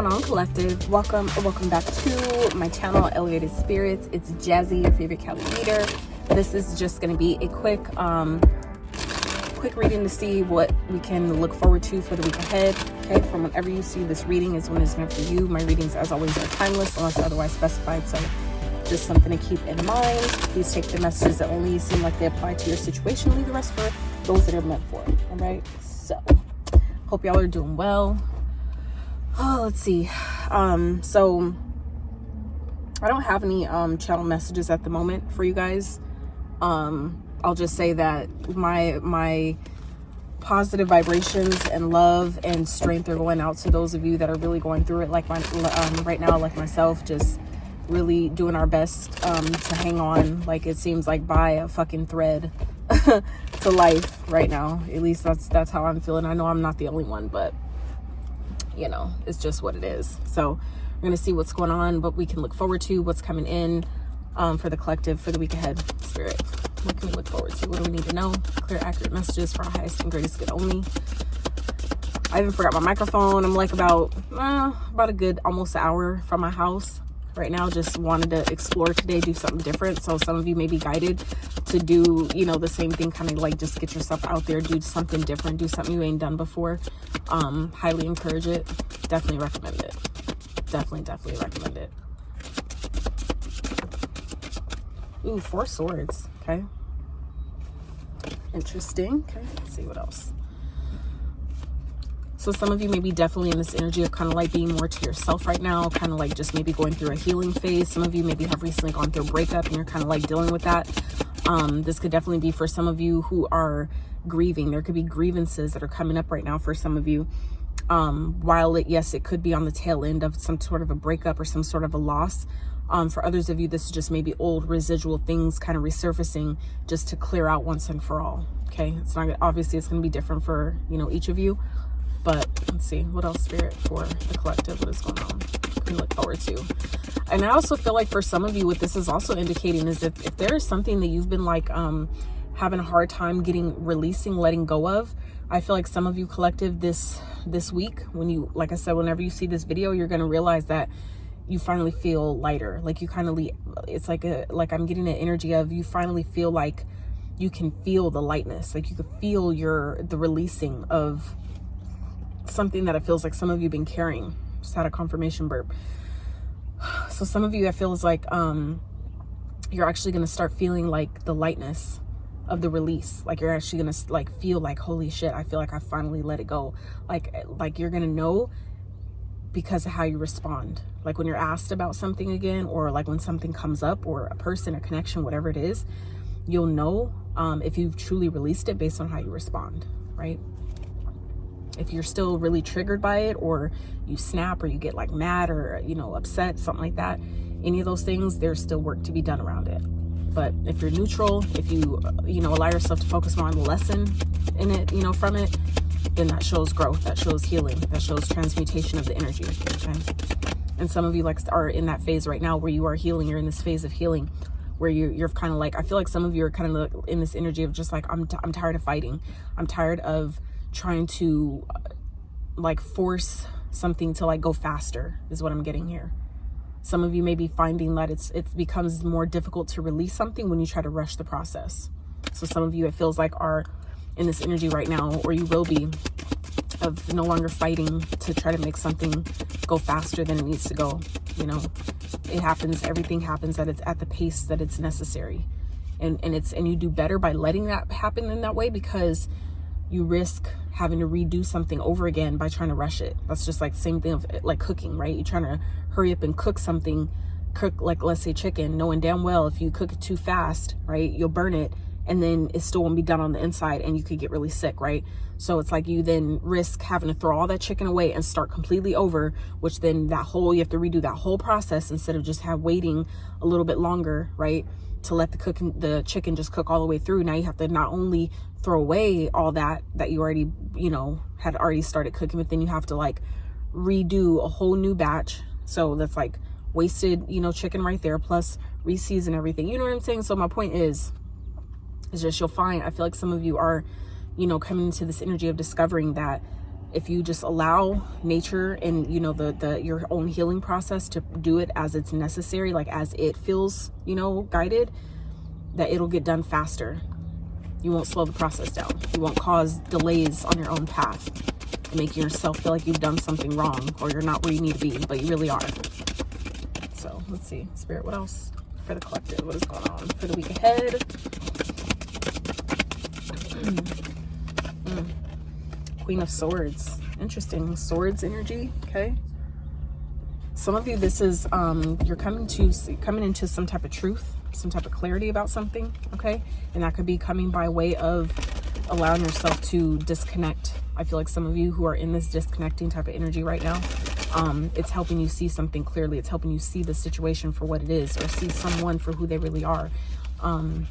on, collective? Welcome back to my channel, Elevated Spirits. It's Jazi, your favorite Cali leader. This is just going to be a quick reading to see what we can look forward to for the week ahead. Okay, from whenever you see this reading is when it's meant for you. My readings, as always, are timeless unless otherwise specified, so just something to keep in mind. Please take the messages that only seem like they apply to your situation. Leave the rest for those that are meant for. All right, so hope y'all are doing well. Oh, let's see. So I don't have any channel messages at the moment for you guys. I'll just say that my positive vibrations and love and strength are going out to those of you that are really going through it, like right now, like myself, just really doing our best to hang on, like it seems like by a fucking thread to life right now. At least that's how I'm feeling. I know I'm not the only one, but you know, it's just what it is. So we're going to see what's going on, what we can look forward to, what's coming in for the collective for the week ahead. Spirit, what can we look forward to? What do we need to know? Clear, accurate messages for our highest and greatest good only. I even forgot my microphone. I'm like about a good almost an hour from my house right now. Just wanted to explore today, do something different. So some of you may be guided to do, you know, the same thing, kind of like just get yourself out there, do something different, do something you ain't done before. Highly encourage it. Definitely recommend it. Definitely recommend it. Ooh, 4 swords. Okay. Interesting. Okay, let's see what else. So some of you may be definitely in this energy of kind of like being more to yourself right now, kind of like just maybe going through a healing phase. Some of you maybe have recently gone through a breakup and you're kind of like dealing with that. This could definitely be for some of you who are grieving. There could be grievances that are coming up right now for some of you. While it could be on the tail end of some sort of a breakup or some sort of a loss. For others of you, this is just maybe old residual things kind of resurfacing just to clear out once and for all. Okay, it's not obviously it's going to be different for, you know, each of you. But let's see, what else, Spirit, for the collective? What is going on? What can we look forward to? And I also feel like for some of you, what this is also indicating is if there is something that you've been like having a hard time letting go of, I feel like some of you, collective, this week, when you, like I said, whenever you see this video, you're going to realize that you finally feel lighter. Like you kind of, it's like I'm getting an energy of you finally feel like you can feel the lightness. Like you could feel the releasing of something that it feels like some of you have been carrying. Just had a confirmation burp. So some of you, I feel is like you're actually going to start feeling like the lightness of the release. Like you're actually going to like feel like, holy shit, I feel like I finally let it go. Like you're going to know because of how you respond. Like when you're asked about something again, or like when something comes up, or a person, a connection, whatever it is, you'll know if you've truly released it based on how you respond, right? If you're still really triggered by it, or you snap, or you get like mad, or, you know, upset, something like that, any of those things, there's still work to be done around it. But if you're neutral, if you, you know, allow yourself to focus more on the lesson in it, you know, from it, then that shows growth, that shows healing, that shows transmutation of the energy. Okay. And some of you like are in that phase right now where you are healing. You're in this phase of healing where you're kind of like, I feel like some of you are kind of in this energy of just like, I'm tired of fighting. I'm tired of trying to like force something to like go faster is what I'm getting here. Some of you may be finding that it becomes more difficult to release something when you try to rush the process. So some of you, it feels like, are in this energy right now, or you will be, of no longer fighting to try to make something go faster than it needs to go. You know, it happens, everything happens at the pace that it's necessary. And you do better by letting that happen in that way, because you risk having to redo something over again by trying to rush it. That's just like the same thing of like cooking, right? You're trying to hurry up and cook like, let's say chicken, knowing damn well if you cook it too fast, right, you'll burn it, and then it still won't be done on the inside, and you could get really sick, right? So it's like you then risk having to throw all that chicken away and start completely over, which then you have to redo that whole process instead of just waiting a little bit longer, right, to let the chicken just cook all the way through. Now you have to not only throw away all that you already, you know, had already started cooking, but then you have to like redo a whole new batch. So that's like wasted, you know, chicken right there, plus reseason everything. You know what I'm saying? So my point is just, you'll find, I feel like some of you are, you know, coming into this energy of discovering that if you just allow nature and, you know, your own healing process to do it as it's necessary, like as it feels, you know, guided, that it'll get done faster. You won't slow the process down. You won't cause delays on your own path, making yourself feel like you've done something wrong or you're not where you need to be, but you really are. So let's see, Spirit, what else for the collective? What is going on for the week ahead? Queen of Swords. Interesting. Swords energy. Okay. Some of you, this is you're coming into some type of truth, some type of clarity about something. Okay. And that could be coming by way of allowing yourself to disconnect. I feel like some of you who are in this disconnecting type of energy right now, it's helping you see something clearly. It's helping you see the situation for what it is, or see someone for who they really are. And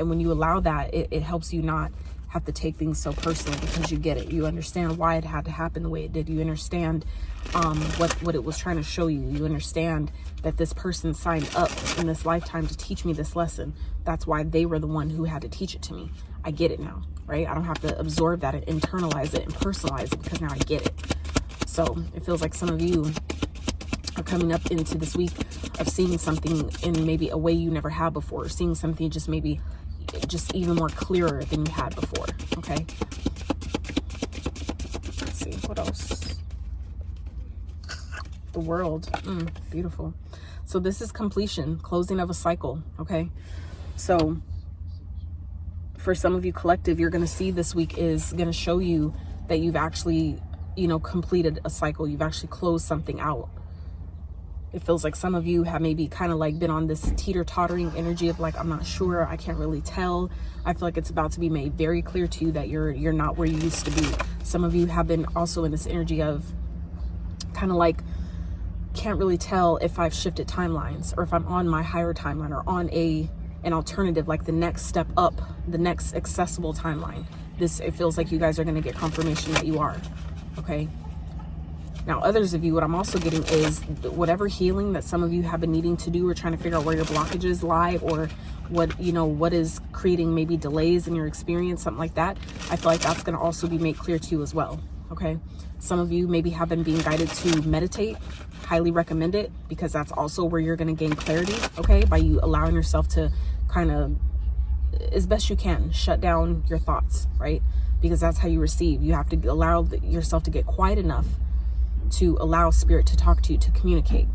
when you allow that, it helps you not have to take things so personally, because you get it. You understand why it had to happen the way it did. You understand what it was trying to show you. You understand that this person signed up in this lifetime to teach me this lesson. That's why they were the one who had to teach it to me. I get it now, right? I don't have to absorb that and internalize it and personalize it, because now I get it. So it feels like some of you are coming up into this week of seeing something in maybe a way you never had before, seeing something just maybe just even more clearer than you had before. Okay, let's see what else. The World. Beautiful. So this is completion, closing of a cycle. Okay, so for some of you collective, you're going to see this week is going to show you that you've actually, you know, completed a cycle. You've actually closed something out. It feels like some of you have maybe kind of like been on this teeter-tottering energy of like, I'm not sure, I can't really tell. I feel like it's about to be made very clear to you that you're not where you used to be. Some of you have been also in this energy of kind of like, can't really tell if I've shifted timelines, or if I'm on my higher timeline, or on an alternative, like the next step up, the next accessible timeline. It feels like you guys are going to get confirmation that you are. Okay. Now, others of you, what I'm also getting is whatever healing that some of you have been needing to do, or trying to figure out where your blockages lie, or what, you know, what is creating maybe delays in your experience, something like that. I feel like that's going to also be made clear to you as well. Okay. Some of you maybe have been being guided to meditate. Highly recommend it, because that's also where you're going to gain clarity. Okay. By you allowing yourself to kind of, as best you can, shut down your thoughts, right? Because that's how you receive. You have to allow yourself to get quiet enough to allow spirit to talk to you, to communicate,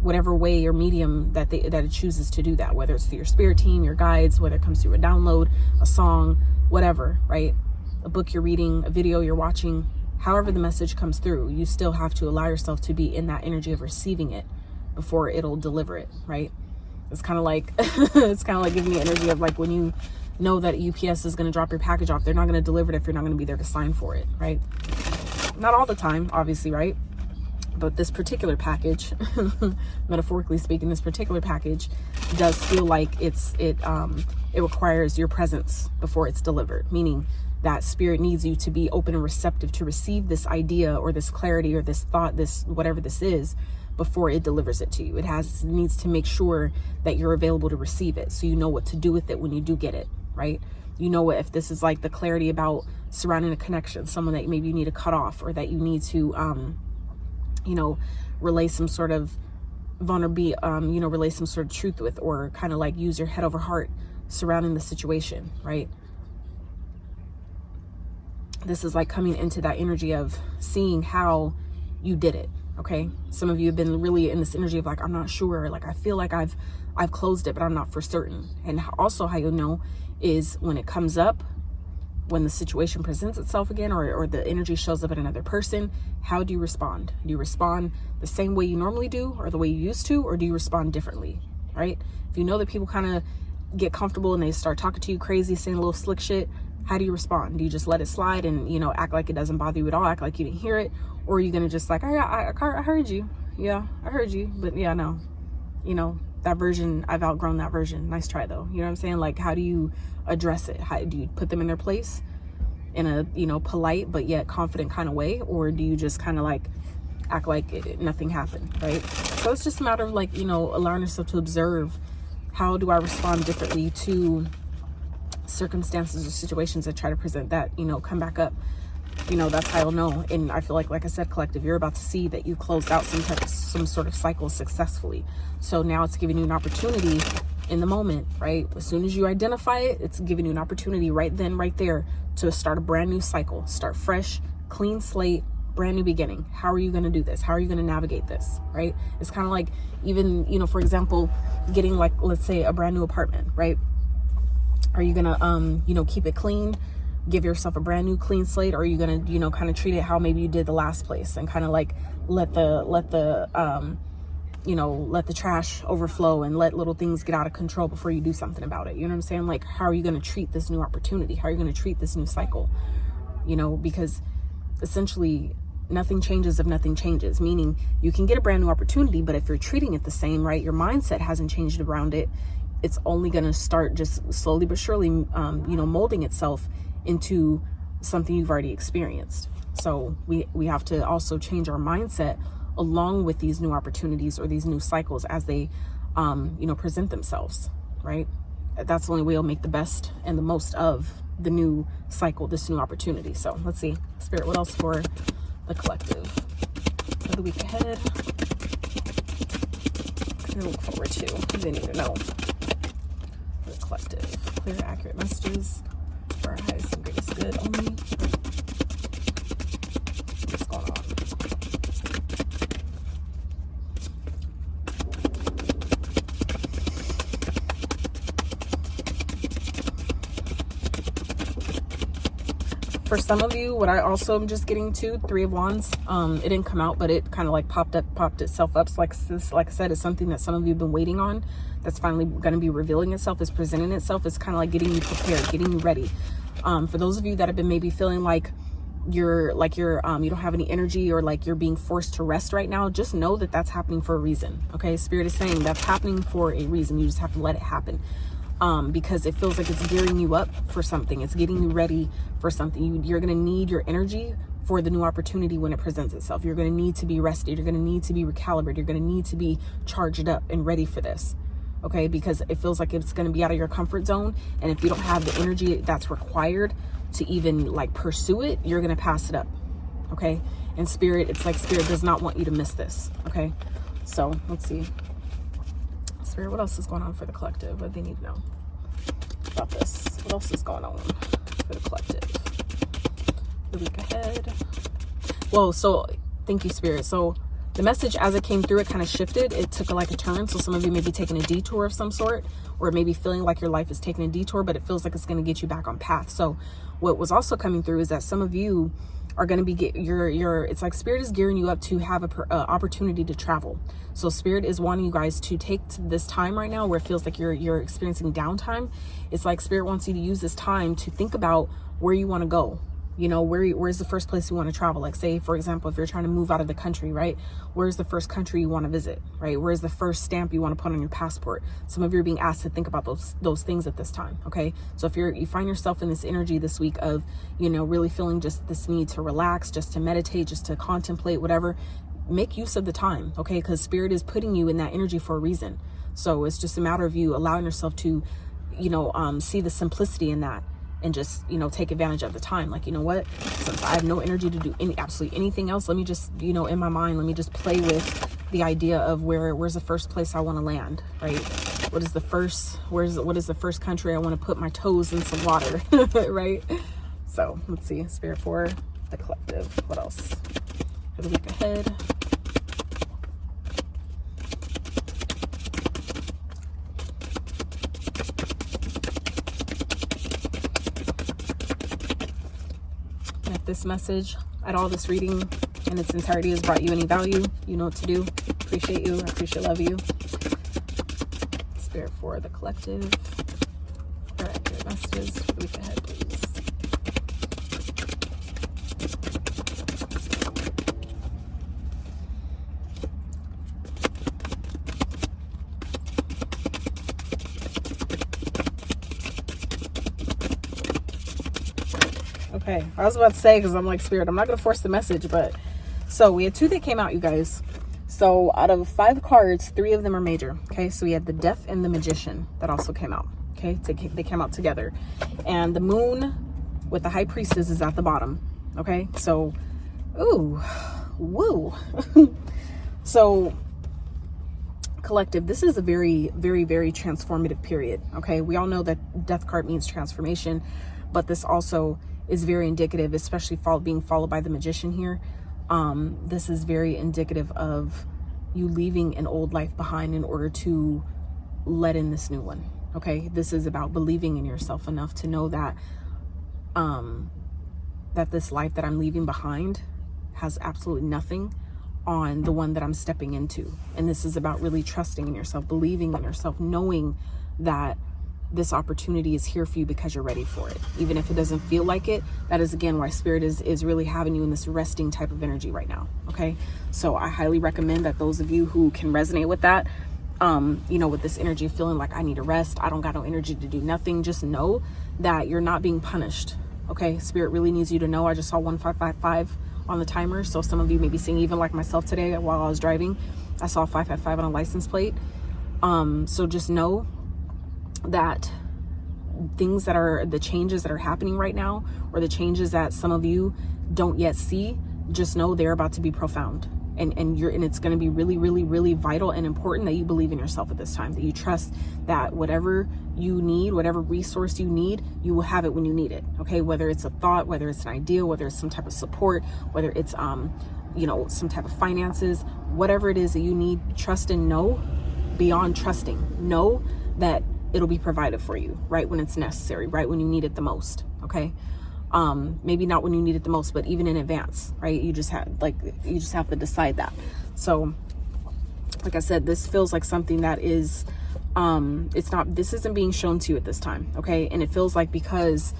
whatever way or medium that it chooses to do that, whether it's through your spirit team, your guides, whether it comes through a download, a song, whatever, right? A book you're reading, a video you're watching, however the message comes through, you still have to allow yourself to be in that energy of receiving it before it'll deliver it, right? It's kind of like it's kind of like giving me energy of like when you know that UPS is going to drop your package off, they're not going to deliver it if you're not going to be there to sign for it, right? Not all the time, obviously, right? But this particular package, metaphorically speaking, this particular package does feel like it requires your presence before it's delivered, meaning that spirit needs you to be open and receptive to receive this idea or this clarity or this thought, this whatever this is, before it delivers it to you. It needs to make sure that you're available to receive it, so you know what to do with it when you do get it, right? You know what, if this is like the clarity about surrounding a connection, someone that maybe you need to cut off, or that you need to, you know, relay some sort of vulnerability, you know, relay some sort of truth with, or kind of like use your head over heart surrounding the situation, right? This is like coming into that energy of seeing how you did it. Okay. Some of you have been really in this energy of like, I'm not sure, like, I feel like I've closed it, but I'm not for certain. And also how you'll know is when it comes up, when the situation presents itself again, or the energy shows up in another person, how do you respond? Do you respond the same way you normally do, or the way you used to, or do you respond differently, right? If you know that people kind of get comfortable and they start talking to you crazy, saying a little slick shit, how do you respond? Do you just let it slide and, you know, act like it doesn't bother you at all, act like you didn't hear it? Or are you going to just like, I heard you. Yeah, I heard you. But yeah, no, you know, that version, I've outgrown that version. Nice try though. You know what I'm saying? Like, how do you address it? How do you put them in their place in a, you know, polite but yet confident kind of way? Or do you just kind of like act like nothing happened, right? So it's just a matter of like, you know, allowing yourself to observe, how do I respond differently to circumstances or situations that try to present that, you know, come back up. you know, that's how you'll know. And I feel like I said, collective, you're about to see that you closed out some sort of cycle successfully. So now it's giving you an opportunity in the moment, right? As soon as you identify it, it's giving you an opportunity right then, right there, to start a brand new cycle, start fresh, clean slate, brand new beginning. How are you going to do this? How are you going to navigate this, right? It's kind of like, even, you know, for example, getting, like, let's say a brand new apartment, right? Are you going to, you know, keep it clean, give yourself a brand new clean slate? Or are you going to, you know, kind of treat it how maybe you did the last place and kind of like let the trash overflow and let little things get out of control before you do something about it? You know what I'm saying? Like, how are you going to treat this new opportunity? How are you going to treat this new cycle? You know, because essentially nothing changes if nothing changes, meaning you can get a brand new opportunity, but if you're treating it the same, right, your mindset hasn't changed around it, it's only going to start just slowly but surely, you know, molding itself into something you've already experienced. So we have to also change our mindset along with these new opportunities or these new cycles as they, you know, present themselves, right? That's the only way you'll make the best and the most of the new cycle, this new opportunity. So let's see, Spirit, what else for the collective for the week ahead? What can they look forward to? What do they need to know? For the collective, clear, accurate messages for our highest and greatest good only. What's going on? For some of you, what I also am just getting to, Three of Wands, it didn't come out, but it kind of like popped itself up. So like I said, it's something that some of you have been waiting on, that's finally going to be revealing itself, is presenting itself. It's kind of like getting you prepared, getting you ready. For those of you that have been maybe feeling like you don't have any energy, or like you're being forced to rest right now, just know that that's happening for a reason. Okay, Spirit is saying that's happening for a reason. You just have to let it happen. Because it feels like it's gearing you up for something. It's getting you ready for something. You're going to need your energy for the new opportunity when it presents itself. You're going to need to be rested. You're going to need to be recalibrated. You're going to need to be charged up and ready for this. Okay, because it feels like it's going to be out of your comfort zone. And if you don't have the energy that's required to even like pursue it, you're going to pass it up. Okay, and Spirit, it's like Spirit does not want you to miss this. Okay, so let's see. Spirit, what else is going on for the collective? What do they need to know about this? What else is going on for the collective the week ahead? Well, so thank you, Spirit. So the message as it came through, it kind of shifted. It took like a turn. So some of you may be taking a detour of some sort, or maybe feeling like your life is taking a detour, but it feels like it's going to get you back on path. So what was also coming through is that some of you are going to be it's like Spirit is gearing you up to have a opportunity to travel. So Spirit is wanting you guys to take this time right now where it feels like you're experiencing downtime. It's like Spirit wants you to use this time to think about where you want to go. You know, where's the first place you want to travel? Like, say, for example, if you're trying to move out of the country, right? Where's the first country you want to visit, right? Where's the first stamp you want to put on your passport? Some of you are being asked to think about those things at this time, okay? So if you find yourself in this energy this week of, you know, really feeling just this need to relax, just to meditate, just to contemplate, whatever, make use of the time, okay? Because Spirit is putting you in that energy for a reason. So it's just a matter of you allowing yourself to, you know, see the simplicity in that. And just, you know, take advantage of the time. Like, you know what, since I have no energy to do absolutely anything else, let me just, you know, in my mind, let me just play with the idea of where's the first place I want to land, right? What is the first country I want to put my toes in some water, right? So let's see, Spirit for the collective. What else for the week ahead? This message at all, this reading in its entirety has brought you any value, you know what to do. Appreciate you. I appreciate, love you. Spirit for the collective. Or accurate messages for the week ahead, please. Okay, I was about to say, because I'm like, Spirit, I'm not going to force the message, but so we had 2 that came out, you guys. So out of 5 cards, 3 of them are major. Okay, so we had the Death and the Magician that also came out. Okay, they came out together. And the Moon with the High Priestess is at the bottom. Okay, so, ooh, woo. So, collective, this is a very, very, very transformative period. Okay, we all know that death card means transformation, but this also is very indicative, especially being followed by the magician here. This is very indicative of you leaving an old life behind in order to let in this new one. Okay, this is about believing in yourself enough to know that that this life that I'm leaving behind has absolutely nothing on the one that I'm stepping into. And this is about really trusting in yourself, believing in yourself, knowing that this opportunity is here for you because you're ready for it. Even if it doesn't feel like it, that is again why Spirit is really having you in this resting type of energy right now. Okay, so I highly recommend that those of you who can resonate with that, you know, with this energy of feeling like I need to rest, I don't got no energy to do nothing, just know that you're not being punished. Okay, Spirit really needs you to know. I just saw 1555 on the timer, so some of you may be seeing, even like myself today while I was driving, I saw 555 on a license plate. So just know that things that are the changes that are happening right now, or the changes that some of you don't yet see, just know they're about to be profound. And it's going to be really, really, really vital and important that you believe in yourself at this time, that you trust that whatever you need, whatever resource you need, you will have it when you need it. Okay, whether it's a thought, whether it's an idea, whether it's some type of support, whether it's you know, some type of finances, whatever it is that you need, trust and know, beyond trusting, know that it'll be provided for you right when it's necessary, right when you need it the most. Okay, maybe not when you need it the most, but even in advance, right? You just have to decide that. So like I said, this feels like something that is this isn't being shown to you at this time. Okay, and it feels like because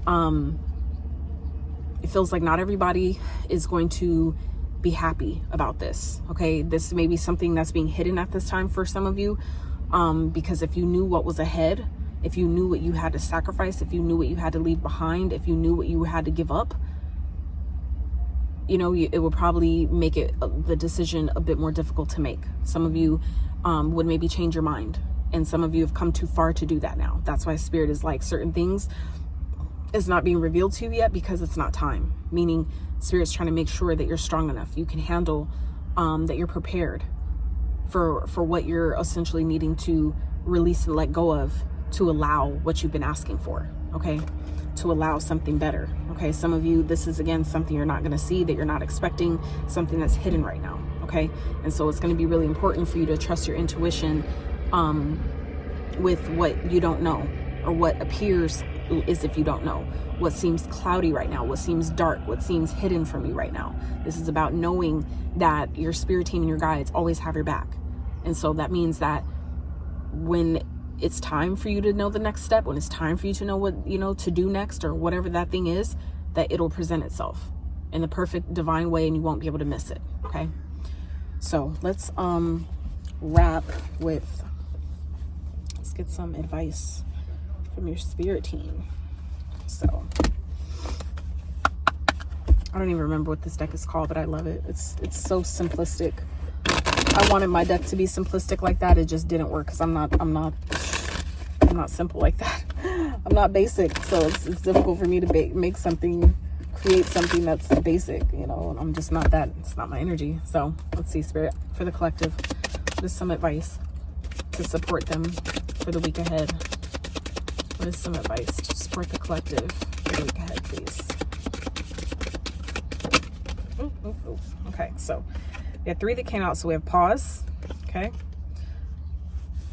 it feels like not everybody is going to be happy about this. Okay, this may be something that's being hidden at this time for some of you, because if you knew what was ahead, if you knew what you had to sacrifice, if you knew what you had to leave behind, if you knew what you had to give up, you know, it would probably make the decision a bit more difficult to make. Some of you would maybe change your mind, and some of you have come too far to do that now. That's why Spirit is like, certain things is not being revealed to you yet because it's not time. Meaning Spirit's trying to make sure that you're strong enough, you can handle, that you're prepared for what you're essentially needing to release and let go of, to allow what you've been asking for. Okay, to allow something better. Okay, some of you, this is again something you're not going to see, that you're not expecting, something that's hidden right now. Okay, and so it's going to be really important for you to trust your intuition with what you don't know, or what appears as if you don't know, what seems cloudy right now, what seems dark, what seems hidden from you right now. This is about knowing that your spirit team and your guides always have your back. And so that means that when it's time for you to know the next step, when it's time for you to know what, you know, to do next, or whatever that thing is, that it'll present itself in the perfect divine way and you won't be able to miss it. Okay, so let's wrap with, let's get some advice from your spirit team. So I don't even remember what this deck is called, but I love it. It's so simplistic. I wanted my deck to be simplistic like that. It just didn't work because I'm not simple like that. I'm not basic, so it's difficult for me to create something that's basic, you know. I'm just not that. It's not my energy. So let's see, Spirit, for the collective, what is some advice to support them for the week ahead? What is some advice to support the collective for the week ahead, please? Ooh. Okay, so we have 3 that came out. So we have pause, okay,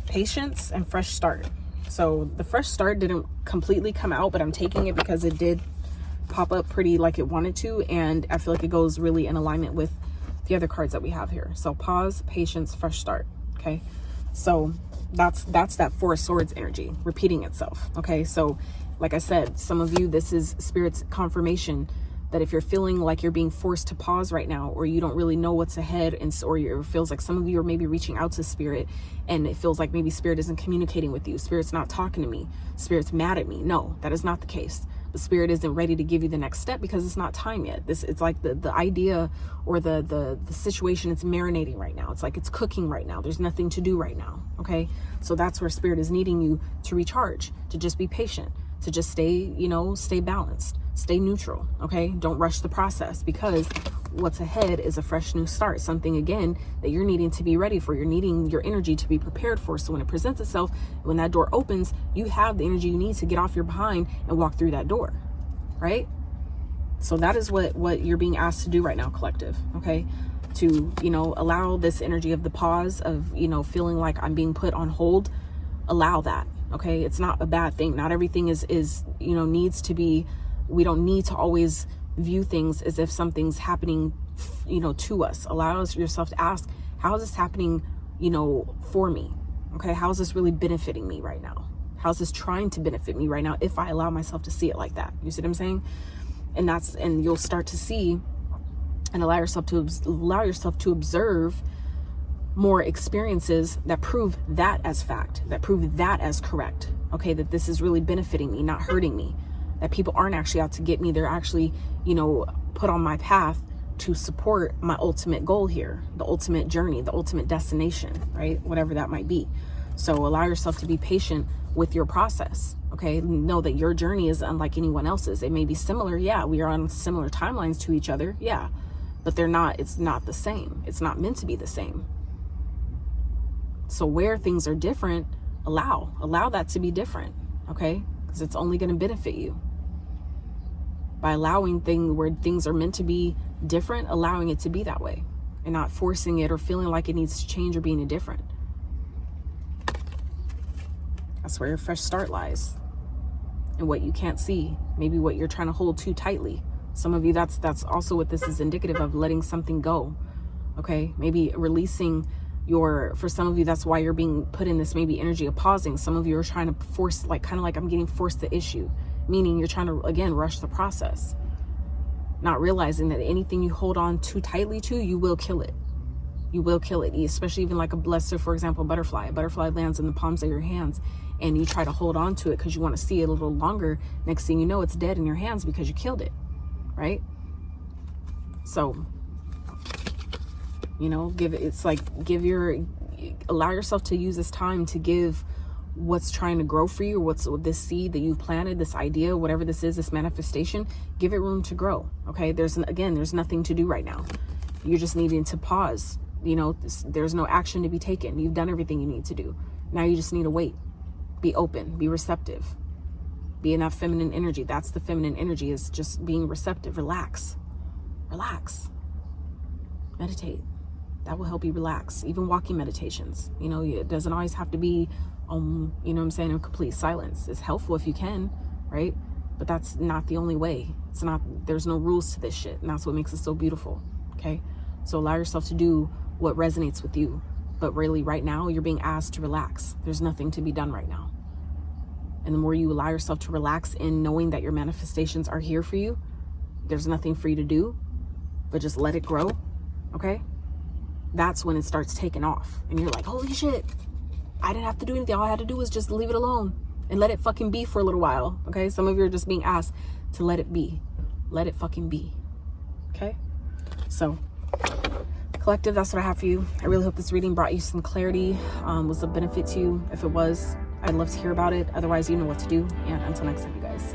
patience, and fresh start. So the fresh start didn't completely come out, but I'm taking it because it did pop up pretty like it wanted to, and I feel like it goes really in alignment with the other cards that we have here. So pause, patience, fresh start. Okay, so that's that 4 of Swords energy repeating itself. Okay, so like I said, some of you, this is Spirit's confirmation that if you're feeling like you're being forced to pause right now, or you don't really know what's ahead, and or it feels like some of you are maybe reaching out to Spirit and it feels like maybe Spirit isn't communicating with you, Spirit's not talking to me, Spirit's mad at me. No, that is not the case. The Spirit isn't ready to give you the next step because it's not time yet. It's like the idea or the situation, it's marinating right now. It's like it's cooking right now. There's nothing to do right now. Okay, so that's where Spirit is needing you to recharge, to just be patient, to just stay, you know, stay balanced, stay neutral, okay? Don't rush the process, because what's ahead is a fresh new start, something again that you're needing to be ready for. You're needing your energy to be prepared for. So when it presents itself, when that door opens, you have the energy you need to get off your behind and walk through that door, right? So that is what you're being asked to do right now, collective, okay? To, you know, allow this energy of the pause, of, you know, feeling like I'm being put on hold. Allow that, okay? It's not a bad thing. Not everything is, you know, needs to be, we don't need to always view things as if something's happening, you know, to us. Allow yourself to ask, how is this happening, you know, for me? Okay, how is this really benefiting me right now? How's this trying to benefit me right now if I allow myself to see it like that? You see what I'm saying? And you'll start to see and allow yourself to observe more experiences that prove that as fact, that prove that as correct. Okay, that this is really benefiting me, not hurting me. That people aren't actually out to get me. They're actually, you know, put on my path to support my ultimate goal here, the ultimate journey, the ultimate destination, right? Whatever that might be. So allow yourself to be patient with your process, okay? Know that your journey is unlike anyone else's. It may be similar, yeah, we are on similar timelines to each other, yeah, but it's not the same. It's not meant to be the same. So where things are different, allow that to be different, okay? Because it's only going to benefit you. By allowing where things are meant to be different, allowing it to be that way, and not forcing it or feeling like it needs to change or be any different. That's where your fresh start lies. And what you can't see, maybe what you're trying to hold too tightly. Some of you, that's also what this is indicative of, letting something go. Okay, maybe releasing for some of you, that's why you're being put in this maybe energy of pausing. Some of you are trying to force, like, kind of like I'm getting forced the issue, meaning you're trying to, again, rush the process, not realizing that anything you hold on too tightly to, you will kill it. You will kill it, especially even like let's say, for example, butterfly. A butterfly lands in the palms of your hands and you try to hold on to it because you want to see it a little longer. Next thing you know, it's dead in your hands because you killed it, right? So, you know, allow yourself to use this time to give what's trying to grow for you, what's this seed that you've planted, this idea, whatever this is, this manifestation, give it room to grow. Okay, there's nothing to do right now. You're just needing to pause. You know, there's no action to be taken. You've done everything you need to do. Now you just need to wait, be open, be receptive, be in that feminine energy. That's the feminine energy, is just being receptive. Relax, meditate. That will help you relax. Even walking meditations, you know, it doesn't always have to be, you know what I'm saying, in complete silence. It's helpful if you can, right? But that's not the only way. There's no rules to this shit. And that's what makes it so beautiful, okay? So allow yourself to do what resonates with you. But really right now, you're being asked to relax. There's nothing to be done right now. And the more you allow yourself to relax in knowing that your manifestations are here for you, there's nothing for you to do, but just let it grow, okay? That's when it starts taking off. And you're like, holy shit, I didn't have to do anything. All I had to do was just leave it alone and let it fucking be for a little while, okay? Some of you are just being asked to let it be. Let it fucking be, okay? So, collective, that's what I have for you. I really hope this reading brought you some clarity, was of benefit to you. If it was, I'd love to hear about it. Otherwise, you know what to do. And until next time, you guys.